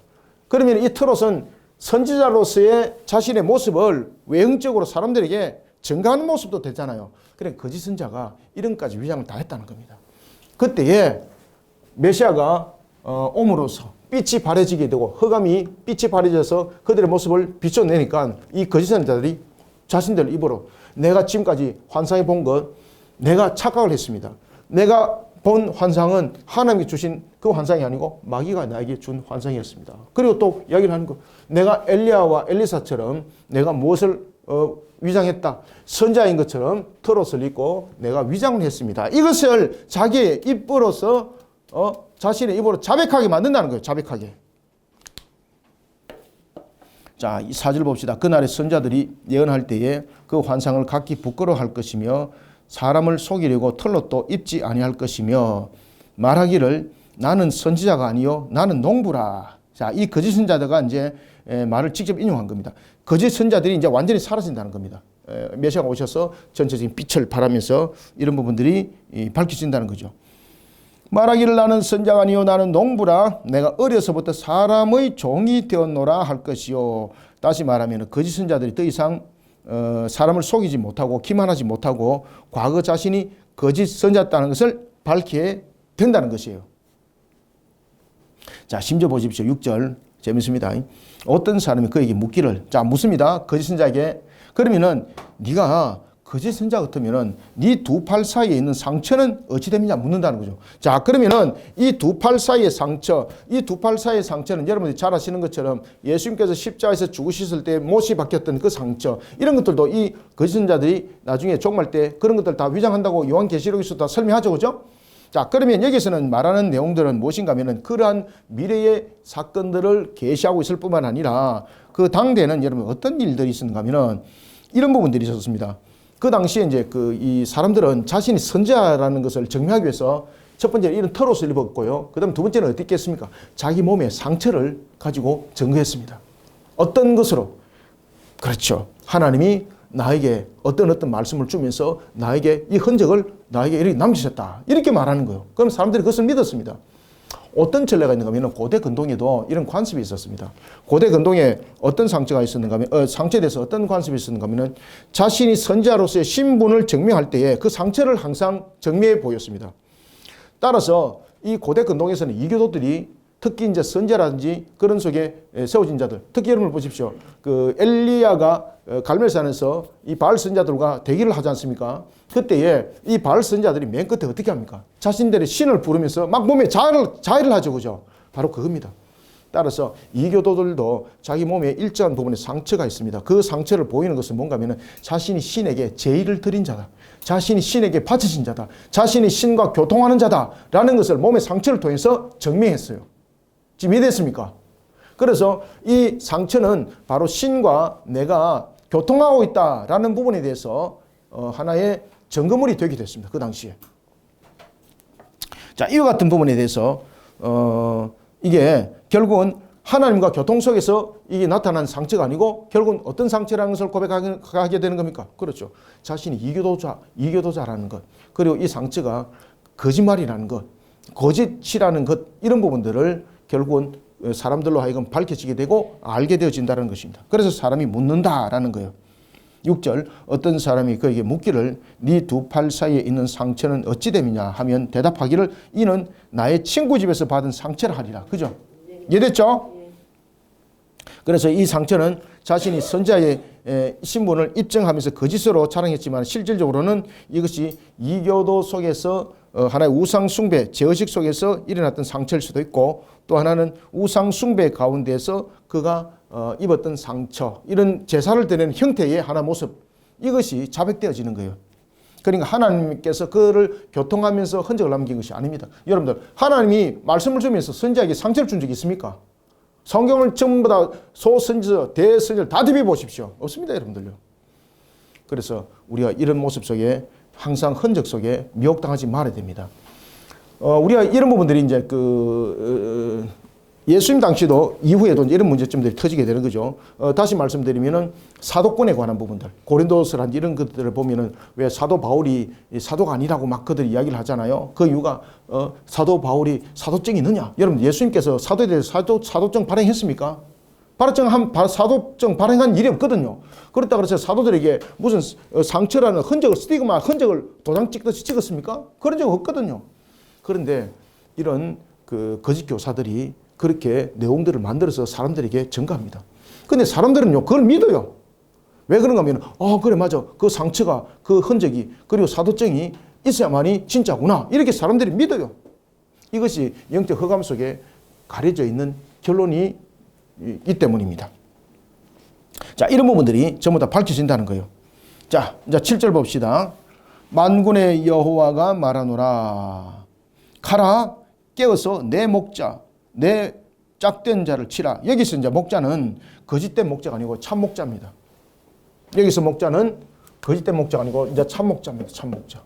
그러면 이 트롯은 선지자로서의 자신의 모습을 외형적으로 사람들에게 증가하는 모습도 되잖아요. 그래 거짓 선자가 이런까지 위장을 다 했다는 겁니다. 그때에 메시아가 옴으로써 빛이 바래지게 되고 흑암이 빛이 바래져서 그들의 모습을 비춰내니까 이 거짓 선지자들이 자신들 입으로 내가 지금까지 환상에 본 것 내가 착각을 했습니다. 내가 본 환상은 하나님이 주신 그 환상이 아니고 마귀가 나에게 준 환상이었습니다. 그리고 또 이야기를 하는 거 내가 엘리야와 엘리사처럼 내가 무엇을 위장했다. 선자인 것처럼 털옷을 입고 내가 위장을 했습니다. 이것을 자기의 입으로서 자신의 입으로 자백하게 만든다는 거예요. 자백하게. 자, 이 4절 봅시다. 그날의 선자들이 예언할 때에 그 환상을 각기 부끄러워할 것이며 사람을 속이려고 털옷도 입지 아니할 것이며 말하기를 나는 선지자가 아니요 나는 농부라. 자, 이 거짓 선자들과 이제 말을 직접 인용한 겁니다. 거짓 선자들이 이제 완전히 사라진다는 겁니다. 메시아가 오셔서 전체적인 빛을 발하면서 이런 부분들이 밝혀진다는 거죠. 말하기를 나는 선자가 아니요 나는 농부라. 내가 어려서부터 사람의 종이 되었노라 할 것이요. 다시 말하면 거짓 선자들이 더 이상 사람을 속이지 못하고 기만하지 못하고 과거 자신이 거짓 선자였다는 것을 밝히게 된다는 것이에요. 자, 심지어 보십시오. 6절 재밌습니다. 어떤 사람이 그에게 묻기를, 자, 묻습니다. 거짓 선자에게. 그러면은 네가 거짓 선자 같으면은 네 두 팔 사이에 있는 상처는 어찌 되느냐 묻는다는 거죠. 자, 그러면은 이 두 팔 사이의 상처, 이 두 팔 사이의 상처는 여러분들이 잘 아시는 것처럼 예수님께서 십자가에서 죽으셨을 때 못이 박혔던 그 상처, 이런 것들도 이 거짓 선자들이 나중에 종말 때 그런 것들 다 위장한다고 요한계시록에서 다 설명하죠. 그죠? 자, 그러면 여기서는 말하는 내용들은 무엇인가 하면은 그러한 미래의 사건들을 계시하고 있을 뿐만 아니라 그 당대에는 여러분 어떤 일들이 있었는가 하면은 이런 부분들이 있었습니다. 그 당시에 이제 이 사람들은 자신이 선지자라는 것을 증명하기 위해서 첫 번째는 이런 털옷을 입었고요. 그 다음 두 번째는 어떻게 했습니까? 자기 몸에 상처를 가지고 증거했습니다. 어떤 것으로? 그렇죠. 하나님이 나에게 어떤 말씀을 주면서 나에게 이 흔적을 나에게 이렇게 남기셨다. 이렇게 말하는 거예요. 그럼 사람들이 그것을 믿었습니다. 어떤 전례가 있는가 하면 고대 근동에도 이런 관습이 있었습니다. 고대 근동에 어떤 상처가 있었는가 하면 상처에 대해서 어떤 관습이 있었는가 하면 자신이 선지자로서의 신분을 증명할 때에 그 상처를 항상 정리해 보였습니다. 따라서 이 고대 근동에서는 이교도들이 특히 이제 선지자라든지 그런 속에 세워진 자들, 특히 여러분 보십시오. 그 엘리야가 갈멜산에서 이 바알 선지자들과 대기를 하지 않습니까? 그때에 이 바알 선지자들이 맨 끝에 어떻게 합니까? 자신들의 신을 부르면서 막 몸에 자해를 하죠. 그죠? 바로 그겁니다. 따라서 이교도들도 자기 몸에 일정한 부분에 상처가 있습니다. 그 상처를 보이는 것은 뭔가 하면 자신이 신에게 제의를 드린 자다. 자신이 신에게 바쳐진 자다. 자신이 신과 교통하는 자다라는 것을 몸의 상처를 통해서 증명했어요. 지금 이해됐습니까? 그래서 이 상처는 바로 신과 내가 교통하고 있다라는 부분에 대해서 하나의 증거물이 되기도 했습니다. 그 당시에. 자, 이와 같은 부분에 대해서 이게 결국은 하나님과 교통 속에서 이게 나타난 상처가 아니고 결국은 어떤 상처라는 것을 고백하게 되는 겁니까? 그렇죠. 자신이 이교도자라는 것, 그리고 이 상처가 거짓말이라는 것, 거짓이라는 것, 이런 부분들을 결국은 사람들로 하여금 밝혀지게 되고 알게 되어진다는 것입니다. 그래서 사람이 묻는다라는 거예요. 6절 어떤 사람이 그에게 묻기를 네 두 팔 사이에 있는 상처는 어찌 됨이냐 하면 대답하기를 이는 나의 친구 집에서 받은 상처라 하리라. 그죠? 이해됐죠? 그래서 이 상처는 자신이 선지자의 신분을 입증하면서 거짓으로 자랑했지만 실질적으로는 이것이 이교도 속에서 하나의 우상 숭배, 제의식 속에서 일어났던 상처일 수도 있고 또 하나는 우상 숭배 가운데서 그가 입었던 상처, 이런 제사를 드리는 형태의 하나 모습, 이것이 자백되어지는 거예요. 그러니까 하나님께서 그를 교통하면서 흔적을 남긴 것이 아닙니다. 여러분들, 하나님이 말씀을 주면서 선지자에게 상처를 준 적이 있습니까? 성경을 전부 다 소선지서, 대선지를 다 뒤비 보십시오. 없습니다, 여러분들요. 그래서 우리가 이런 모습 속에 항상 흔적 속에 미혹당하지 말아야 됩니다. 우리가 이런 부분들이 이제 예수님 당시도 이후에도 이런 문제점들이 터지게 되는 거죠. 다시 말씀드리면은 사도권에 관한 부분들, 고린도서란 이런 것들을 보면은 왜 사도 바울이 사도가 아니라고 막 그들이 이야기를 하잖아요. 그 이유가 사도 바울이 사도증이 있느냐? 여러분, 예수님께서 사도에 대해서 사도증 발행했습니까? 사도증 발행한 일이 없거든요. 그렇다고 해서 사도들에게 무슨 상처라는 흔적을, 스티그마 흔적을 도장 찍듯이 찍었습니까? 그런 적 없거든요. 그런데 이런 그 거짓 교사들이 그렇게 내용들을 만들어서 사람들에게 전가합니다. 근데 사람들은요, 그걸 믿어요. 왜 그런가 하면, 그래, 맞아. 그 상처가, 그 흔적이, 그리고 사도증이 있어야만이 진짜구나. 이렇게 사람들이 믿어요. 이것이 영적 허감 속에 가려져 있는 결론이 이 때문입니다. 자, 이런 부분들이 전부 다 밝혀진다는 거예요. 자, 이제 7절 봅시다. 만군의 여호와가 말하노라. 가라, 깨어서 내 목자, 내 짝된 자를 치라. 여기서 이제 목자는 거짓된 목자가 아니고 참 목자입니다. 여기서 목자는 거짓된 목자가 아니고 이제 참 목자입니다. 참 목자.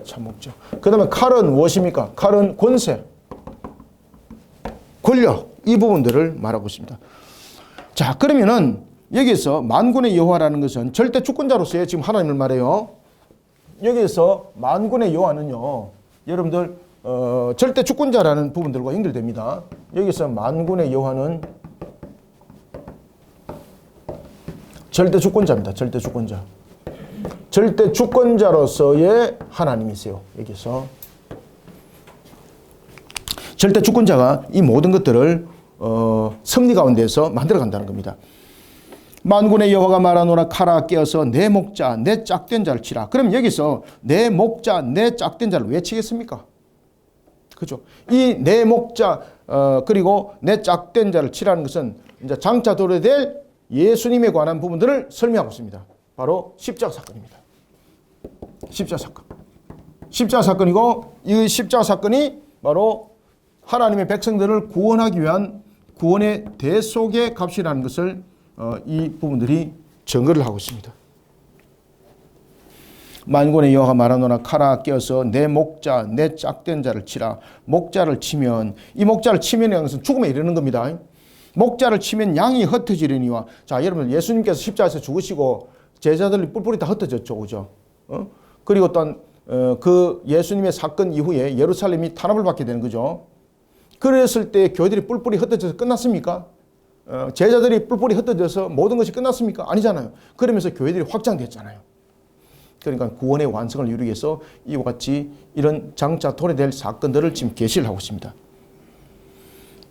참 목자. 그 다음에 칼은 무엇입니까? 칼은 권세, 권력, 이 부분들을 말하고 있습니다. 자, 그러면은 여기서 만군의 여호와라는 것은 절대 주권자로서의 지금 하나님을 말해요. 여기서 만군의 여호와는요, 여러분들 절대 주권자라는 부분들과 연결됩니다. 여기서 만군의 여호와는 절대 주권자입니다. 절대 주권자. 절대 주권자로서의 하나님이세요. 여기서 절대 주권자가 이 모든 것들을 섭리 가운데서 만들어 간다는 겁니다. 만군의 여호와가 말하노라. 가라, 깨어서 내 목자, 내 짝된 자를 치라. 그럼 여기서 내 목자, 내 짝된 자를 왜 치겠습니까? 그죠? 이 내 목자, 그리고 내 짝된 자를 치라는 것은 이제 장차 도래될 예수님에 관한 부분들을 설명하고 있습니다. 바로 십자가 사건입니다. 십자가 사건. 십자가 사건이고, 이 십자가 사건이 바로 하나님의 백성들을 구원하기 위한 구원의 대속의 값이라는 것을 이 부분들이 증거를 하고 있습니다. 만군의 여호와가 말하노라. 가라, 깨어서 내 목자, 내 짝된 자를 치라. 목자를 치면, 이 목자를 치면이라는 것은 죽음에 이르는 겁니다. 목자를 치면 양이 흩어지려니와. 자, 여러분, 예수님께서 십자가에서 죽으시고 제자들이 뿔뿔이 다 흩어졌죠, 그죠? 그리고 또한 그 예수님의 사건 이후에 예루살렘이 탄압을 받게 되는 거죠. 그랬을 때 교회들이 뿔뿔이 흩어져서 끝났습니까? 제자들이 뿔뿔이 흩어져서 모든 것이 끝났습니까? 아니잖아요. 그러면서 교회들이 확장됐잖아요. 그러니까 구원의 완성을 이루기 위해서 이와 같이 이런 장차 도래될 사건들을 지금 계시를 하고 있습니다.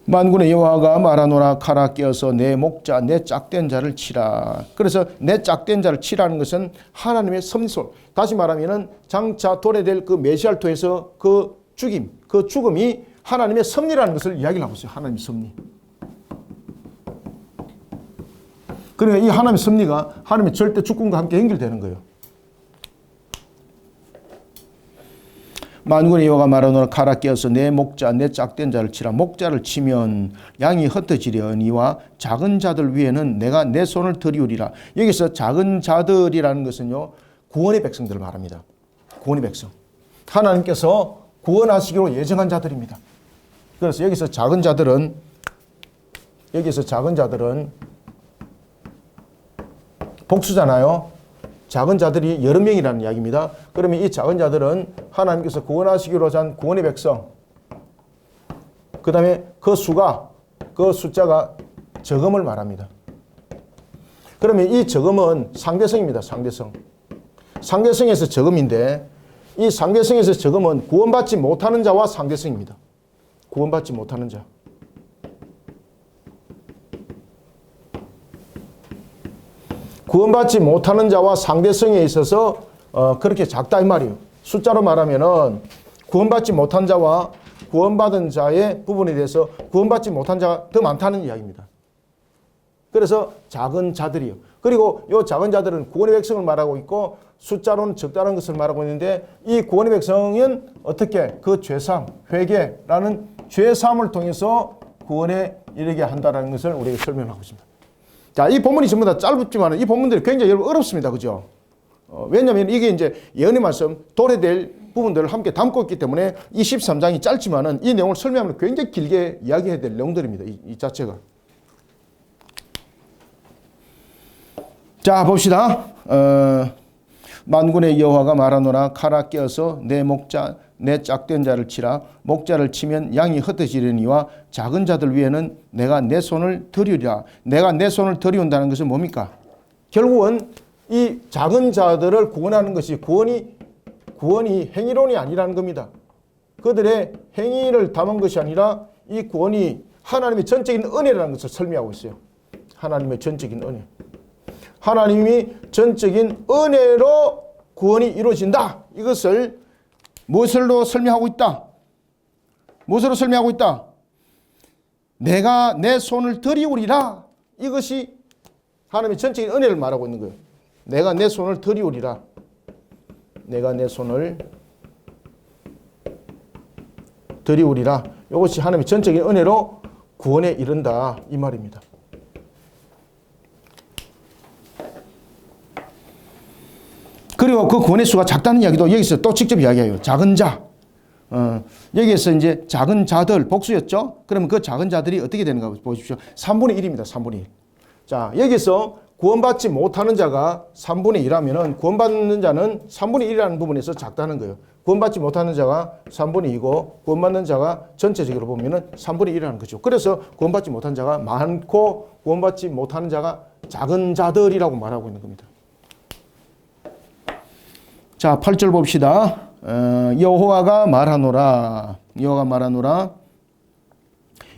만군의 여호와가 말하노라. 가라, 깨어서 내 목자, 내 짝된 자를 치라. 그래서 내 짝된 자를 치라는 것은 하나님의 섭리소. 다시 말하면은 장차 도래될 그 메시아를 통해서 그 죽임, 그 죽음이 하나님의 섭리라는 것을 이야기를 하고 있어요. 하나님의 섭리. 그러니까 이 하나님의 섭리가 하나님의 절대 주권과 함께 연결되는 거예요. 만군의 여호와가 말하노라. 가라, 깨어서 내 목자, 내 짝된 자를 치라. 목자를 치면 양이 흩어지려니와 작은 자들 위에는 내가 내 손을 들이우리라. 여기서 작은 자들이라는 것은요, 구원의 백성들을 말합니다. 구원의 백성. 하나님께서 구원하시기로 예정한 자들입니다. 그래서 여기서 작은 자들은 복수잖아요. 작은 자들이 여러 명이라는 이야기입니다. 그러면 이 작은 자들은 하나님께서 구원하시기로 한 구원의 백성, 그 다음에 그 숫자가 적음을 말합니다. 그러면 이 적음은 상대성입니다. 상대성. 상대성에서 적음인데, 이 상대성에서 적음은 구원받지 못하는 자와 상대성입니다. 구원받지 못하는 자. 구원받지 못하는 자와 상대성에 있어서 그렇게 작다 이 말이에요. 숫자로 말하면은 구원받지 못한 자와 구원받은 자의 부분에 대해서 구원받지 못한 자가 더 많다는 이야기입니다. 그래서 작은 자들이요. 그리고 이 작은 자들은 구원의 백성을 말하고 있고 숫자로는 적다는 것을 말하고 있는데, 이 구원의 백성은 어떻게 그 죄사함, 회개라는 죄사함을 통해서 구원에 이르게 한다는 것을 우리에게 설명하고 있습니다. 자, 이 본문이 전부 다 짧지만 이 본문들이 굉장히 여러분 어렵습니다. 그죠? 왜냐하면 이게 이제 예언의 말씀, 도래될 부분들을 함께 담고 있기 때문에 이 13장이 짧지만은 이 내용을 설명하면 굉장히 길게 이야기해야 될 내용들입니다. 이 자체가. 자, 봅시다. 만군의 여호와가 말하노라. 가라, 깨어서 내 목자, 내 짝된 자를 치라. 목자를 치면 양이 흩어지려니와 작은 자들 위에는 내가 내 손을 들이우리라. 내가 내 손을 들이운다는 것은 뭡니까? 결국은 이 작은 자들을 구원하는 것이 구원이 행위론이 아니라는 겁니다. 그들의 행위를 담은 것이 아니라 이 구원이 하나님의 전적인 은혜라는 것을 설명하고 있어요. 하나님의 전적인 은혜. 하나님이 전적인 은혜로 구원이 이루어진다. 이것을 무엇으로 설명하고 있다? 무엇으로 설명하고 있다? 내가 내 손을 들이우리라. 이것이 하나님의 전적인 은혜를 말하고 있는 거예요. 내가 내 손을 들이우리라. 내가 내 손을 들이우리라. 이것이 하나님의 전적인 은혜로 구원에 이른다. 이 말입니다. 그리고 그 구원의 수가 작다는 이야기도 여기서 또 직접 이야기해요. 작은 자. 여기에서 이제 작은 자들 복수였죠. 그러면 그 작은 자들이 어떻게 되는가 보십시오. 3분의 1입니다. 3분의 1. 자, 여기서 구원받지 못하는 자가 3분의 1하면은 구원받는 자는 3분의 1이라는 부분에서 작다는 거예요. 구원받지 못하는 자가 3분의 2고 구원받는 자가 전체적으로 보면은 3분의 1이라는 거죠. 그래서 구원받지 못한 자가 많고 구원받지 못하는 자가 작은 자들이라고 말하고 있는 겁니다. 자, 8절 봅시다. 여호와가 말하노라. 여호와가 말하노라.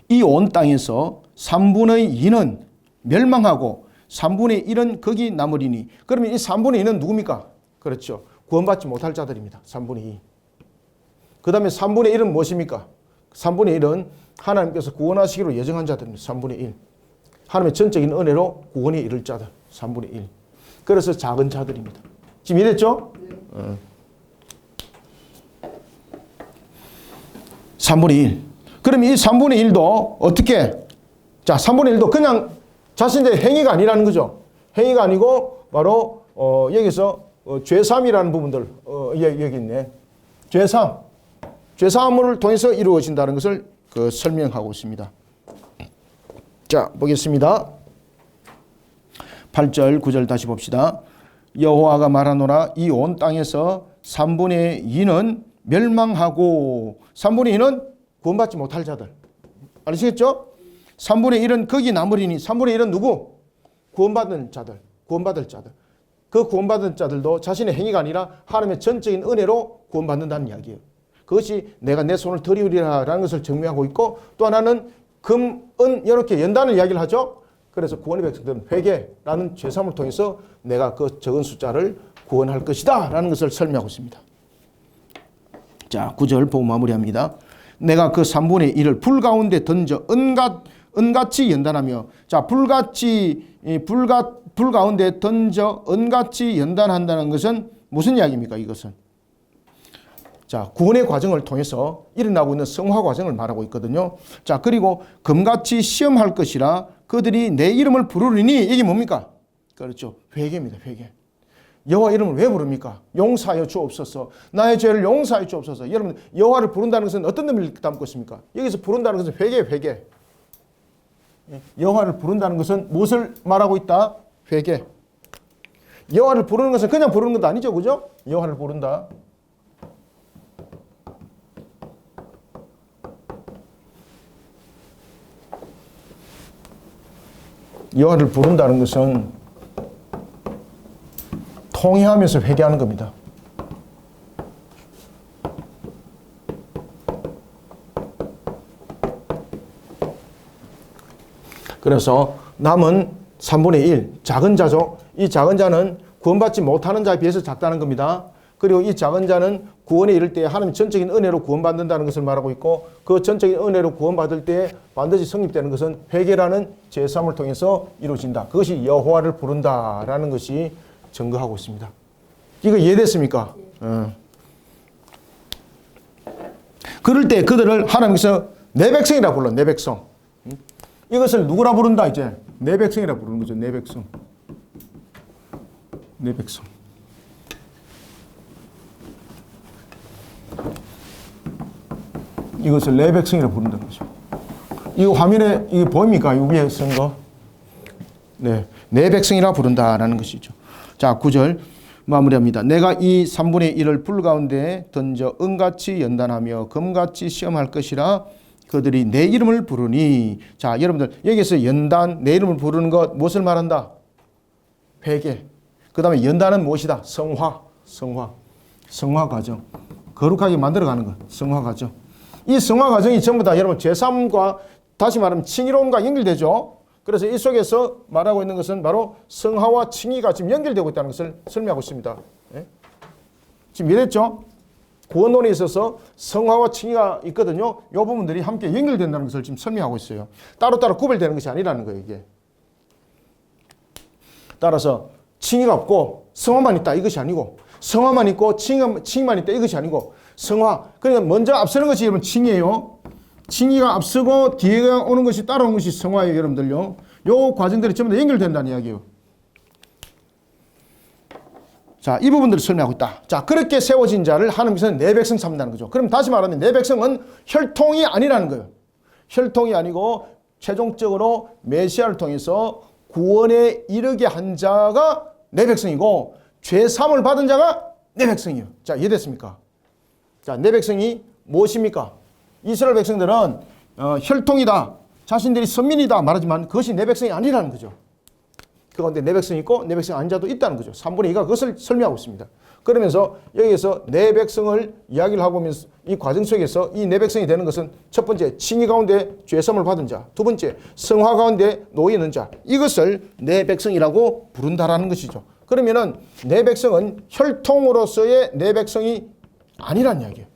이 온 땅에서 3분의 2는 멸망하고 3분의 1은 거기 남으리니. 그러면 이 3분의 2는 누굽니까? 그렇죠. 구원받지 못할 자들입니다. 3분의 2. 그 다음에 3분의 1은 무엇입니까? 3분의 1은 하나님께서 구원하시기로 예정한 자들입니다. 3분의 1. 하나님의 전적인 은혜로 구원에 이를 자들. 3분의 1. 그래서 작은 자들입니다. 지금 이해됐죠? 3분의 1. 그럼 이 3분의 1도 어떻게? 자, 3분의 1도 그냥 자신의 행위가 아니라는 거죠. 행위가 아니고 바로 여기서 죄삼이라는 부분들 여기 있네. 죄삼을 통해서 이루어진다는 것을 설명하고 있습니다. 자, 보겠습니다. 8절 9절 다시 봅시다. 여호와가 말하노라. 이 온 땅에서 3분의 2는 멸망하고 3분의 2는 구원받지 못할 자들. 아시겠죠? 3분의 1은 거기 남으리니. 3분의 1은 누구? 구원받은 자들. 구원받을 자들. 그 구원받은 자들도 자신의 행위가 아니라 하나님의 전적인 은혜로 구원받는다는 이야기예요. 그것이 내가 내 손을 들이우리라는 것을 증명하고 있고, 또 하나는 금, 은 이렇게 연단을 이야기를 하죠. 그래서 구원의 백성들은 회개라는 죄사함을 통해서 내가 그 적은 숫자를 구원할 것이다 라는 것을 설명하고 있습니다. 자, 9절 보고 마무리합니다. 내가 그 3분의 1을 불 가운데 던져 은같이 연단하며. 자, 불 가운데 던져 은같이 연단한다는 것은 무슨 이야기입니까? 이것은 자, 구원의 과정을 통해서 일어나고 있는 성화 과정을 말하고 있거든요. 자, 그리고 금같이 시험할 것이라 그들이 내 이름을 부르리니. 이게 뭡니까? 그렇죠. 회개입니다. 회개. 여호와 이름을 왜 부릅니까? 용서하여 주옵소서. 나의 죄를 용서하여 주옵소서. 여러분, 여호와를 부른다는 것은 어떤 의미를 담고 있습니까? 여기서 부른다는 것은 회개. 여호와를 부른다는 것은 무엇을 말하고 있다? 회개. 여호와를 부르는 것은 그냥 부르는 것도 아니죠. 그죠? 여호와를 부른다. 여호와를 부른다는 것은 통회하면서 회개하는 겁니다. 그래서 남은 3분의 1, 작은 자죠. 이 작은 자는 구원받지 못하는 자에 비해서 작다는 겁니다. 그리고 이 작은 자는 구원에 이를 때 하나님 전적인 은혜로 구원받는다는 것을 말하고 있고, 그 전적인 은혜로 구원받을 때 반드시 성립되는 것은 회개라는 제사함을 통해서 이루어진다. 그것이 여호와를 부른다라는 것이 증거하고 있습니다. 이거 이해됐습니까? 그럴 때 그들을 하나님께서 내 백성이라 불러. 내 백성. 이것을 누구라 부른다? 이제 내 백성이라 부르는 거죠. 내 백성. 내 백성. 이것을 내 백성이라 부른다는 거죠. 이거 화면에 이게 보입니까? 이 위에 쓴 거. 네, 내 백성이라 부른다라는 것이죠. 자, 9절 마무리합니다. 내가 이 3분의 1을 불 가운데 던져 은같이 연단하며 금같이 시험할 것이라 그들이 내 이름을 부르니. 자, 여러분들 여기서 연단, 내 이름을 부르는 것 무엇을 말한다? 회개. 그 다음에 연단은 무엇이다? 성화 과정. 거룩하게 만들어가는 것, 성화 과정. 이 성화 과정이 전부 다 여러분 제3과 다시 말하면 칭의론과 연결되죠. 그래서 이 속에서 말하고 있는 것은 바로 성화와 칭의가 지금 연결되고 있다는 것을 설명하고 있습니다. 예? 지금 이해됐죠? 구원론에 있어서 성화와 칭의가 있거든요. 이 부분들이 함께 연결된다는 것을 지금 설명하고 있어요. 따로따로 구별되는 것이 아니라는 거예요, 이게. 따라서 칭의가 없고 성화만 있다 이것이 아니고, 성화만 있고 칭의만 있다 이것이 아니고, 성화, 그러니까 먼저 앞서는 것이 여러분 칭의예요. 칭의가 앞서고 뒤에가 오는 것이 따라오는 것이 성화예요, 여러분들요. 요 과정들이 전부 다 연결된다는 이야기예요. 자, 이 부분들을 설명하고 있다. 자, 그렇게 세워진 자를 하나님께서는 내 백성 삼는다는 거죠. 그럼 다시 말하면 내 백성은 혈통이 아니라는 거예요. 혈통이 아니고 최종적으로 메시아를 통해서 구원에 이르게 한 자가 내 백성이고, 죄 사함을 받은 자가 내 백성이에요. 자, 이해됐습니까? 자, 내 백성이 무엇입니까? 이스라엘 백성들은 혈통이다, 자신들이 선민이다 말하지만 그것이 내 백성이 아니라는 거죠. 그 가운데 내 백성이 있고 내 백성이 아닌 자도 있다는 거죠. 3분의 2가 그것을 설명하고 있습니다. 그러면서 여기에서 내 백성을 이야기를 하고 오면서 이 과정 속에서 이 내 백성이 되는 것은 첫 번째 칭의 가운데 죄사함을 받은 자, 두 번째 성화 가운데 놓여 있는 자, 이것을 내 백성이라고 부른다라는 것이죠. 그러면은 내 백성은 혈통으로서의 내 백성이 아니란 이야기예요.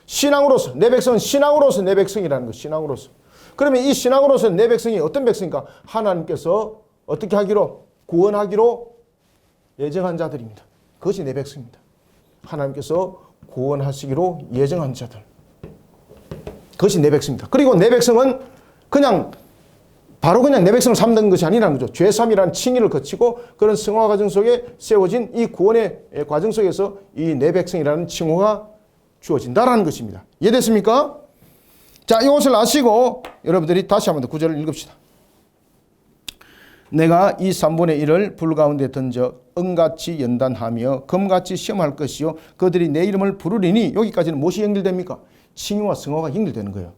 신앙으로서 내 백성은 신앙으로서 내 백성이라는 것, 신앙으로서. 그러면 이 신앙으로서 내 백성이 어떤 백성인가? 하나님께서 어떻게 하기로? 구원하기로 예정한 자들입니다. 그것이 내 백성입니다. 하나님께서 구원하시기로 예정한 자들. 그것이 내 백성입니다. 그리고 내 백성은 그냥 바로 그냥 내 백성을 삼는 것이 아니라는 거죠. 죄삼이라는 칭의를 거치고 그런 성화 과정 속에 세워진 이 구원의 과정 속에서 이 내 백성이라는 칭호가 주어진다라는 것입니다. 이해됐습니까? 자, 이것을 아시고 여러분들이 다시 한번 더 구절을 읽읍시다. 내가 이 3분의 1을 불 가운데 던져 은같이 연단하며 금같이 시험할 것이요 그들이 내 이름을 부르리니, 여기까지는 무엇이 연결됩니까? 칭의와 성화가 연결되는 거예요.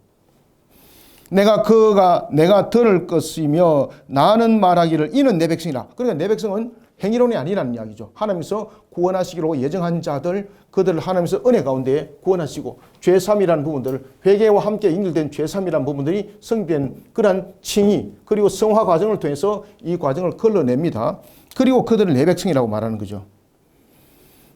내가 들을 것이며 나는 말하기를 이는 내 백성이라. 그러니까 내 백성은 행위론이 아니라는 이야기죠. 하나님께서 구원하시기로 예정한 자들, 그들을 하나님께서 은혜 가운데 구원하시고 죄삼이라는 부분들, 회개와 함께 연결된 죄삼이라는 부분들이 성립된 그러한 칭의 그리고 성화 과정을 통해서 이 과정을 걸러냅니다. 그리고 그들을 내 백성이라고 말하는 거죠.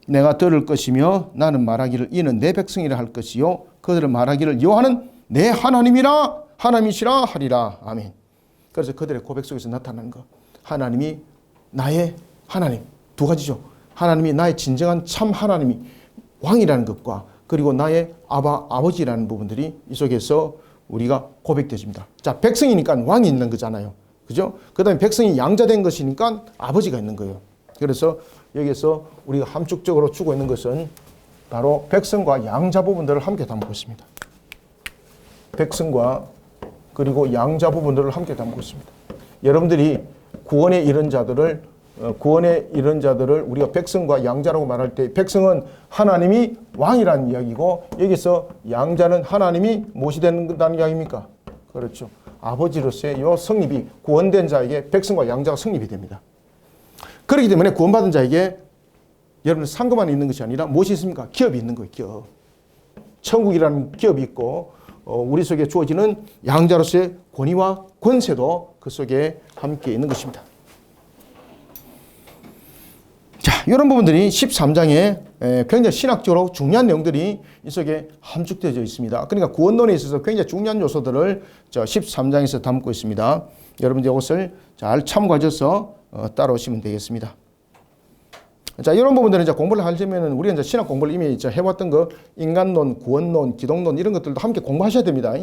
내가 들을 것이며 나는 말하기를 이는 내 백성이라 할 것이요 그들은 말하기를 여호와는 내 하나님이라 하나님이시라 하리라. 아멘. 그래서 그들의 고백 속에서 나타나는 것, 하나님이 나의 하나님, 두 가지죠. 하나님이 나의 진정한 참 하나님이 왕이라는 것과 그리고 나의 아버지라는 부분들이 이 속에서 우리가 고백되집니다. 자, 백성이니까 왕이 있는 거잖아요. 그죠? 그 다음에 백성이 양자된 것이니까 아버지가 있는 거예요. 그래서 여기서 우리가 함축적으로 주고 있는 것은 바로 백성과 양자 부분들을 함께 담고 있습니다. 백성과 그리고 양자 부분들을 함께 담고 있습니다. 여러분들이 구원에 이른 자들을 우리가 백성과 양자라고 말할 때, 백성은 하나님이 왕이라는 이야기고 여기서 양자는 하나님이 무엇이 된다는 이야기입니까? 그렇죠. 아버지로서의 이 성립이 구원된 자에게 백성과 양자가 성립이 됩니다. 그렇기 때문에 구원받은 자에게 여러분 상급만 있는 것이 아니라 무엇이 있습니까? 기업이 있는 거예요. 기업. 천국이라는 기업이 있고 우리 속에 주어지는 양자로서의 권위와 권세도 그 속에 함께 있는 것입니다. 자, 이런 부분들이 13장에 굉장히 신학적으로 중요한 내용들이 이 속에 함축되어져 있습니다. 그러니까 구원론에 있어서 굉장히 중요한 요소들을 13장에서 담고 있습니다. 여러분들 이것을 잘 참고하셔서 따라오시면 되겠습니다. 자, 이런 부분들은 이제 공부를 하려면 우리가 이제 신학 공부를 이미 이제 해왔던 거, 인간론, 구원론, 기독론 이런 것들도 함께 공부하셔야 됩니다.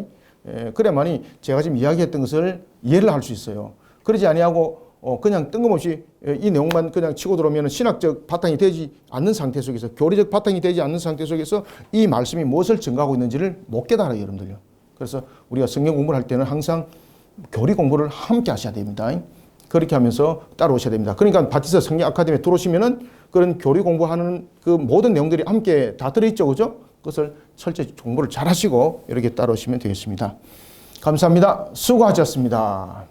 그래야만이 제가 지금 이야기했던 것을 이해를 할 수 있어요. 그러지 아니하고 그냥 뜬금없이 이 내용만 그냥 치고 들어오면 신학적 바탕이 되지 않는 상태 속에서, 교리적 바탕이 되지 않는 상태 속에서 이 말씀이 무엇을 증가하고 있는지를 못 깨달아요, 여러분들요. 그래서 우리가 성경 공부를 할 때는 항상 교리 공부를 함께 하셔야 됩니다. 그렇게 하면서 따라오셔야 됩니다. 그러니까 바티스트 성경 아카데미에 들어오시면은 그런 교리 공부하는 그 모든 내용들이 함께 다 들어있죠, 그죠? 그것을 철저히 공부를 잘 하시고 이렇게 따라오시면 되겠습니다. 감사합니다. 수고하셨습니다.